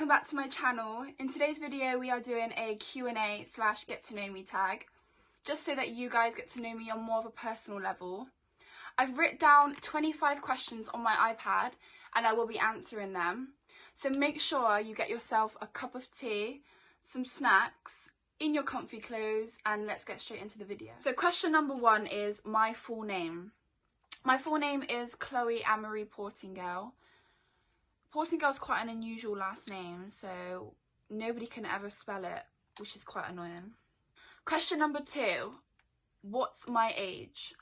welcome back to my channel. In today's video we are doing a Q&A / get to know me tag, just so that you guys get to know me on more of a personal level. I've written down 25 questions on my iPad and I will be answering them. So make sure you get yourself a cup of tea, some snacks, in your comfy clothes, and let's get straight into the video. So question number 1 is my full name. My full name is Chloe Amory Portingale. Portingale is quite an unusual last name, so nobody can ever spell it, which is quite annoying. Question number 2, what's my age?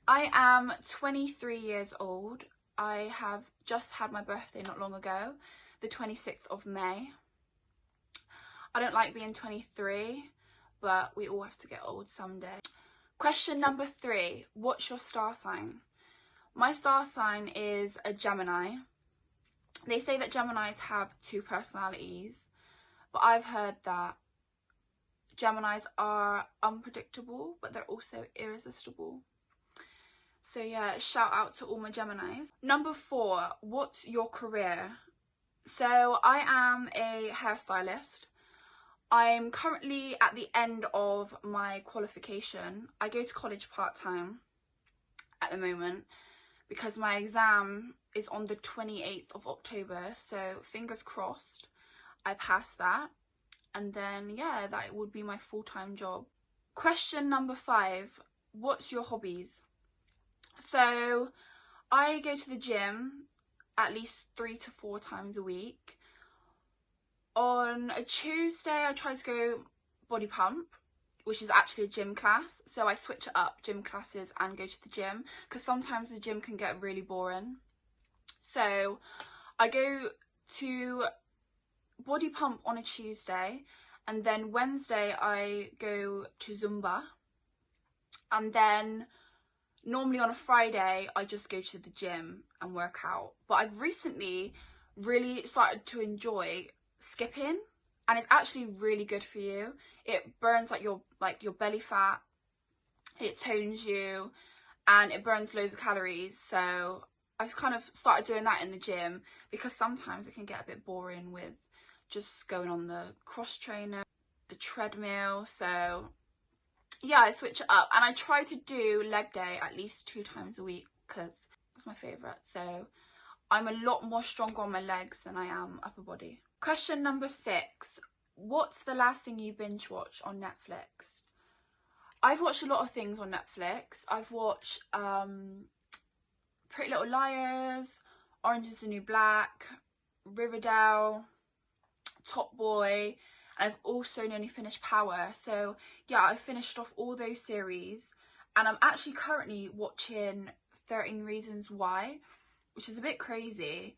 I am 23 years old. I have just had my birthday not long ago, the 26th of May. I don't like being 23, but we all have to get old someday. Question number 3, what's your star sign? My star sign is a Gemini. They say that Geminis have 2 personalities, but I've heard that Geminis are unpredictable, but they're also irresistible. So yeah, shout out to all my Geminis. Number 4, what's your career? So I am a hairstylist. I'm currently at the end of my qualification. I go to college part-time at the moment because my exam is on the 28th of October, so fingers crossed I pass that, and then yeah, that would be my full-time job. Question number 5, what's your hobbies? So I go to the gym at least 3 to 4 times a week. On a Tuesday I try to go body pump, which is actually a gym class, so I switch it up, gym classes and go to the gym, because sometimes the gym can get really boring. So I go to body pump on a Tuesday, and then Wednesday I go to Zumba, and then normally on a Friday I just go to the gym and work out. But I've recently really started to enjoy skipping, and it's actually really good for you. It burns your belly fat, it tones you, and it burns loads of calories. So I've kind of started doing that in the gym, because sometimes it can get a bit boring with just going on the cross trainer, the treadmill. So yeah, I switch it up, and I try to do leg day at least 2 times a week because that's my favourite. So I'm a lot more stronger on my legs than I am upper body. Question number 6, what's the last thing you binge watch on Netflix? I've watched a lot of things on Netflix. I've watched Pretty Little Liars, Orange is the New Black, Riverdale, Top Boy, and I've also nearly finished Power. So yeah, I finished off all those series, and I'm actually currently watching 13 Reasons Why, which is a bit crazy,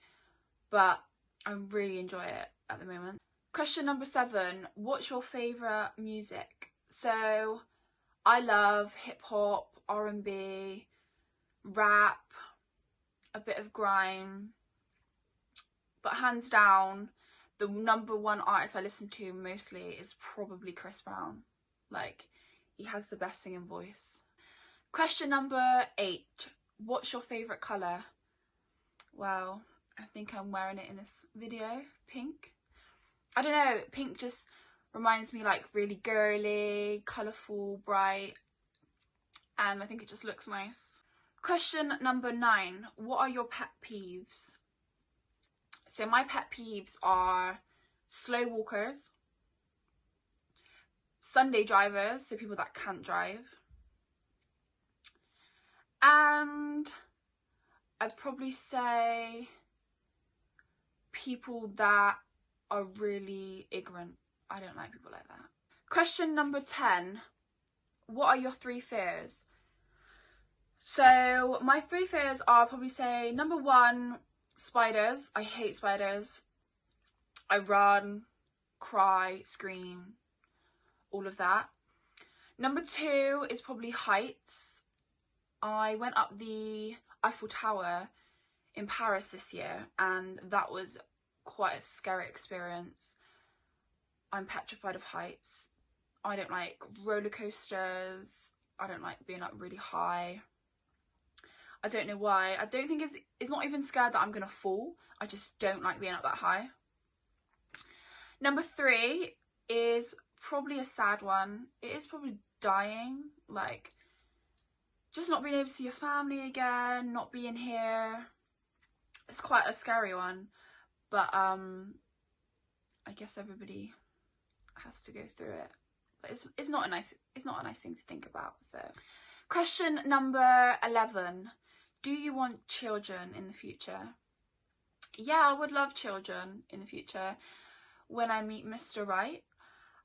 but I really enjoy it at the moment. Question number 7, what's your favourite music? So I love hip hop, R&B, rap, a bit of grime, but hands down the number 1 artist I listen to mostly is probably Chris Brown. Like, he has the best singing voice. Question number 8, what's your favourite colour? Well, I think I'm wearing it in this video, pink. I don't know, pink just reminds me like really girly, colourful, bright, and I think it just looks nice. Question number 9, what are your pet peeves? So my pet peeves are slow walkers, Sunday drivers, so people that can't drive, and I'd probably say people that are really ignorant. I don't like people like that. Question number 10, what are your 3 fears? So my 3 fears are, I'll probably say, number 1, spiders. I hate spiders. I run, cry, scream, all of that. Number 2 is probably heights. I went up the Eiffel Tower in Paris this year, and that was quite a scary experience. I'm petrified of heights. I don't like roller coasters. I don't like being up really high. I don't know why. I don't think it's not even scared that I'm gonna fall. I just don't like being up that high. Number 3 is probably a sad one. It is probably dying, like just not being able to see your family again, not being here. It's quite a scary one, but I guess everybody has to go through it. But it's not a nice thing to think about. So, question number 11: do you want children in the future? Yeah, I would love children in the future when I meet Mr. Right.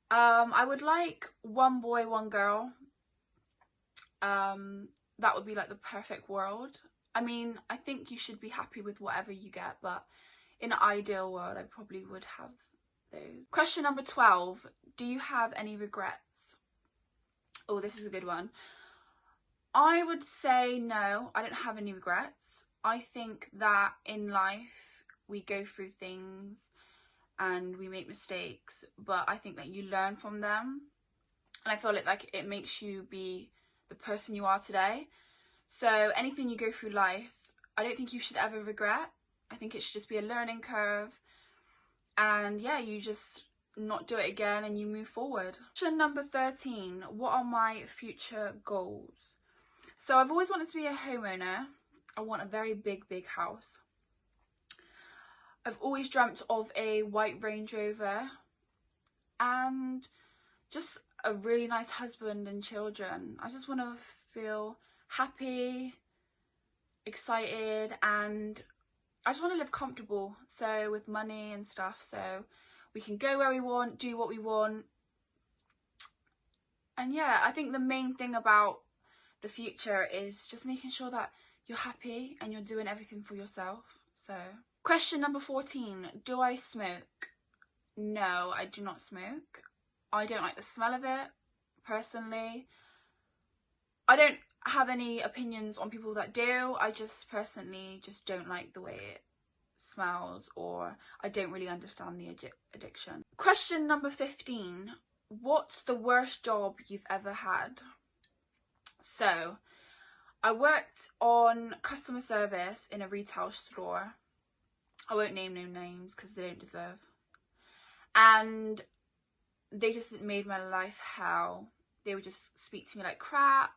I would like 1 boy, 1 girl. That would be like the perfect world. I mean, I think you should be happy with whatever you get, but in an ideal world, I probably would have those. Question number 12: do you have any regrets? Oh, this is a good one. I would say no, I don't have any regrets. I think that in life we go through things and we make mistakes, but I think that you learn from them, and I feel like it makes you be the person you are today. So anything you go through life, I don't think you should ever regret. I think it should just be a learning curve, and yeah, you just not do it again and you move forward. Question number 13: what are my future goals? So I've always wanted to be a homeowner. I want a very big house. I've always dreamt of a white Range Rover and just a really nice husband and children. I just want to feel happy, excited, and I just want to live comfortable, so with money and stuff, so we can go where we want, do what we want. And yeah, I think the main thing about the future is just making sure that you're happy and you're doing everything for yourself. So, question number 14: do I smoke? No, I do not smoke. I don't like the smell of it, personally. I don't have any opinions on people that do. I just personally just don't like the way it smells, or I don't really understand the addiction. Question number 15: what's the worst job you've ever had? So, I worked on customer service in a retail store. I won't name no names because they don't deserve. And they just made my life hell. They would just speak to me like crap.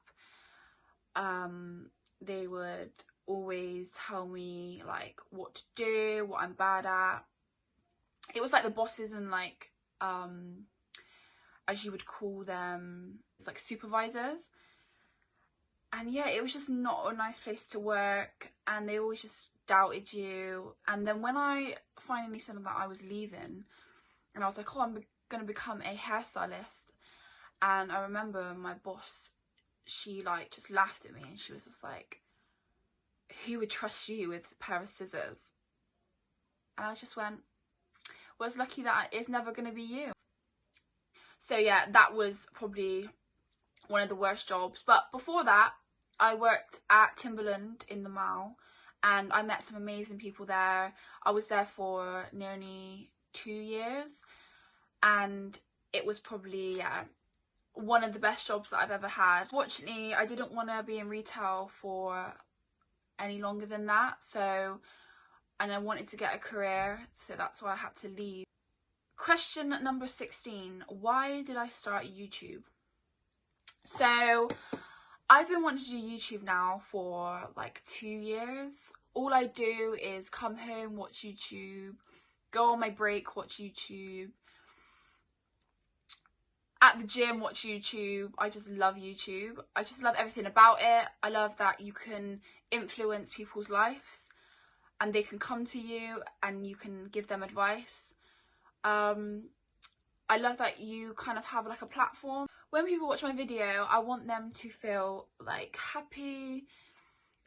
They would always tell me like what to do, what I'm bad at. It was like the bosses and like as you would call them, it's like supervisors. And yeah, it was just not a nice place to work, and they always just doubted you. And then when I finally said that I was leaving, and I was like, oh, I'm gonna become a hairstylist, and I remember my boss, she like just laughed at me, and she was just like, who would trust you with a pair of scissors? And I just went, well, it's lucky that it's never gonna be you. So yeah, that was probably one of the worst jobs. But before that, I worked at Timberland in the mall, and I met some amazing people there. I was there for nearly 2 years, and it was probably, yeah, one of the best jobs that I've ever had. Fortunately, I didn't want to be in retail for any longer than that, and I wanted to get a career, so that's why I had to leave. Question number 16: why did I start YouTube? So I've been wanting to do YouTube now for like 2 years. All I do is come home, watch YouTube, go on my break, watch YouTube, at the gym, watch YouTube. I just love YouTube. I just love everything about it. I love that you can influence people's lives and they can come to you and you can give them advice. I love that you kind of have like a platform. When people watch my video, I want them to feel like happy,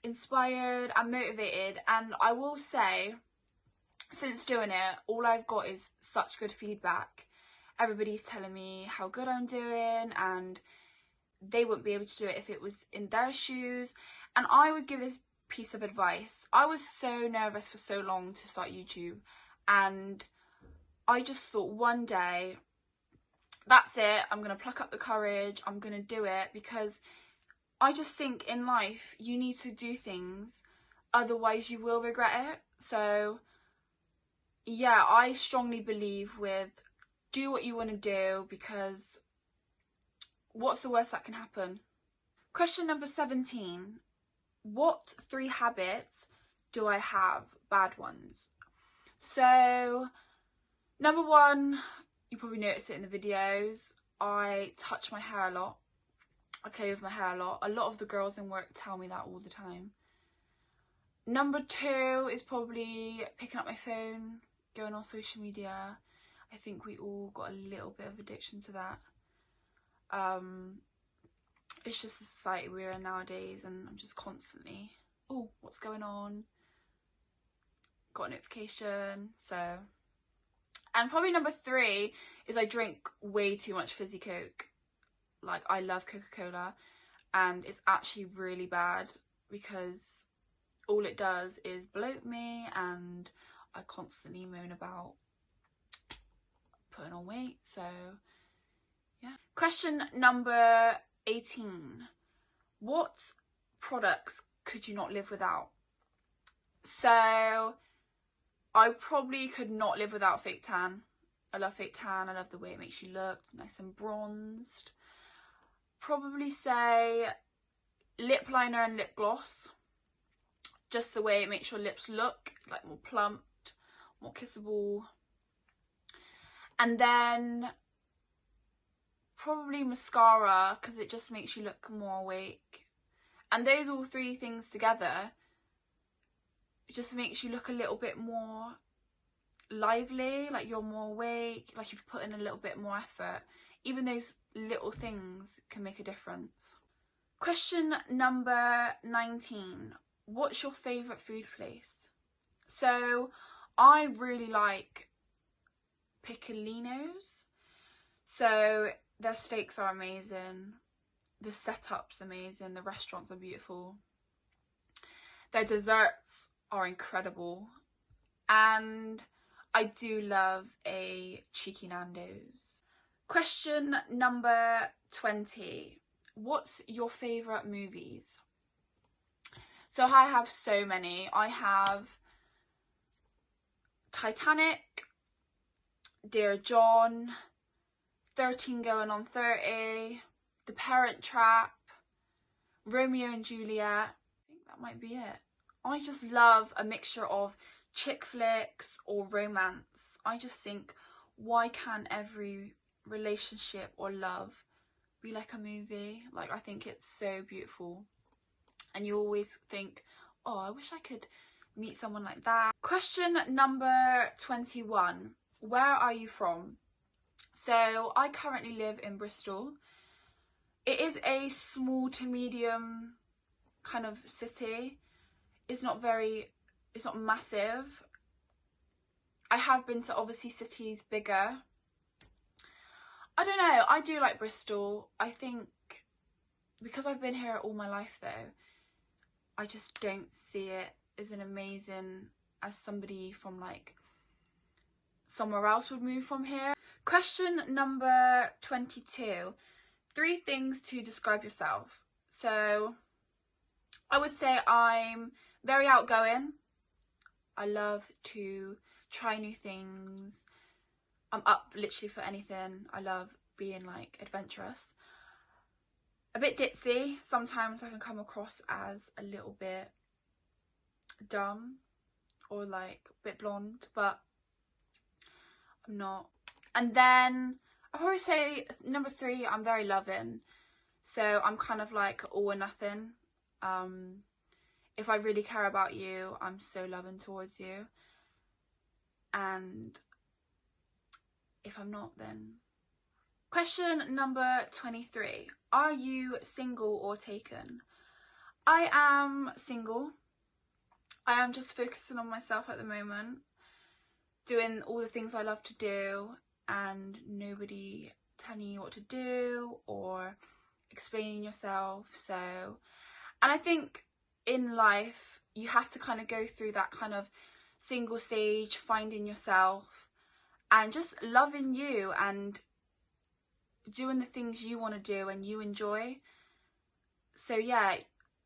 inspired and motivated. And I will say, since doing it, all I've got is such good feedback. Everybody's telling me how good I'm doing, and they wouldn't be able to do it if it was in their shoes. And I would give this piece of advice. I was so nervous for so long to start YouTube, and I just thought one day, that's it, I'm going to pluck up the courage, I'm going to do it, because I just think in life you need to do things, otherwise you will regret it. So yeah, I strongly believe with do what you want to do, because what's the worst that can happen? Question number 17. What 3 habits do I have? Bad ones. So, number 1, you probably noticed it in the videos, I touch my hair a lot. I play with my hair a lot. A lot of the girls in work tell me that all the time. Number 2 is probably picking up my phone, going on social media. I think we all got a little bit of addiction to that. It's just the society we're in nowadays, and I'm just constantly, oh, what's going on? Got a notification, so. And probably number 3 is I drink way too much fizzy Coke. Like, I love Coca-Cola, and it's actually really bad because all it does is bloat me, and I constantly moan about putting on weight, so yeah. Question number 18. What products could you not live without? So, I probably could not live without fake tan. I love fake tan. I love the way it makes you look nice and bronzed. Probably say lip liner and lip gloss. Just the way it makes your lips look like more plumped, more kissable. And then probably mascara, because it just makes you look more awake. And those all 3 things together, it just makes you look a little bit more lively, like you're more awake, like you've put in a little bit more effort. Even those little things can make a difference. Question number 19. What's your favourite food place? So I really like Piccolinos. So their steaks are amazing, the setup's amazing, the restaurants are beautiful, their desserts are incredible, and I do love a cheeky Nando's. Question number 20. What's your favourite movies? So I have so many. I have Titanic, Dear John, 13 Going on 30, The Parent Trap, Romeo and Juliet. I think that might be it. I just love a mixture of chick flicks or romance. I just think, why can't every relationship or love be like a movie? Like, I think it's so beautiful. And you always think, oh, I wish I could meet someone like that. Question number 21. Where are you from? So I currently live in Bristol. It is a small to medium kind of city. It's not massive. I have been to obviously cities bigger. I don't know, I do like Bristol. I think because I've been here all my life though, I just don't see it as an amazing as somebody from like somewhere else would move from here. Question number 22. 3 things to describe yourself. So I would say I'm very outgoing. I love to try new things. I'm up literally for anything. I love being like adventurous. A bit ditzy. Sometimes I can come across as a little bit dumb or like a bit blonde, but I'm not. And then I'd probably say number 3, I'm very loving. So I'm kind of like all or nothing. If I really care about you, I'm so loving towards you. And if I'm not, then... Question number 23. Are you single or taken? I am single. I am just focusing on myself at the moment, doing all the things I love to do, and nobody telling you what to do or explaining yourself. So, and I think in life you have to kind of go through that kind of single stage, finding yourself and just loving you and doing the things you want to do and you enjoy. So yeah,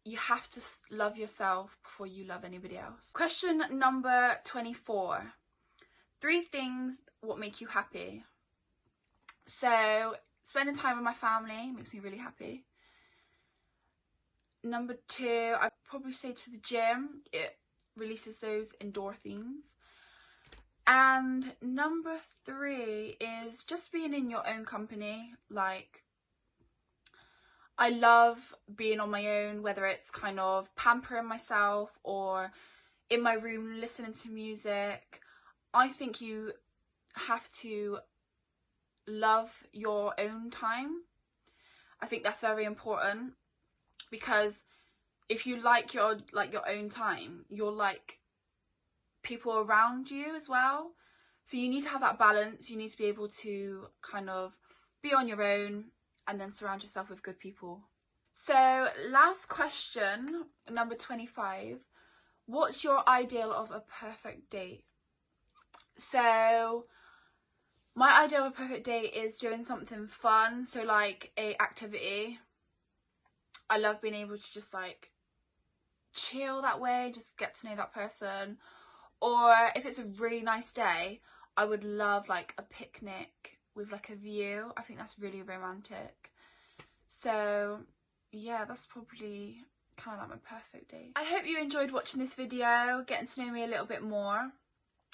you have to love yourself before you love anybody else. Question number 24. 3 things what make you happy. So spending time with my family makes me really happy. Number 2, I'd probably say to the gym. It releases those endorphins. And number 3 is just being in your own company. Like, I love being on my own, whether it's kind of pampering myself or in my room listening to music. I think you have to love your own time. I think that's very important, because if you like your own time, you'll like people around you as well. So you need to have that balance. You need to be able to kind of be on your own and then surround yourself with good people. So last question, number 25. What's your ideal of a perfect date? So my idea of a perfect date is doing something fun. So like a activity. I love being able to just like chill that way, just get to know that person. Or if it's a really nice day, I would love like a picnic with like a view. I think that's really romantic. So yeah, that's probably kind of like my perfect date. I hope you enjoyed watching this video, getting to know me a little bit more.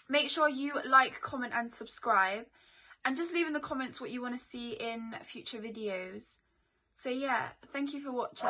Make sure you like, comment and subscribe, and just leave in the comments what you want to see in future videos. So yeah, thank you for watching.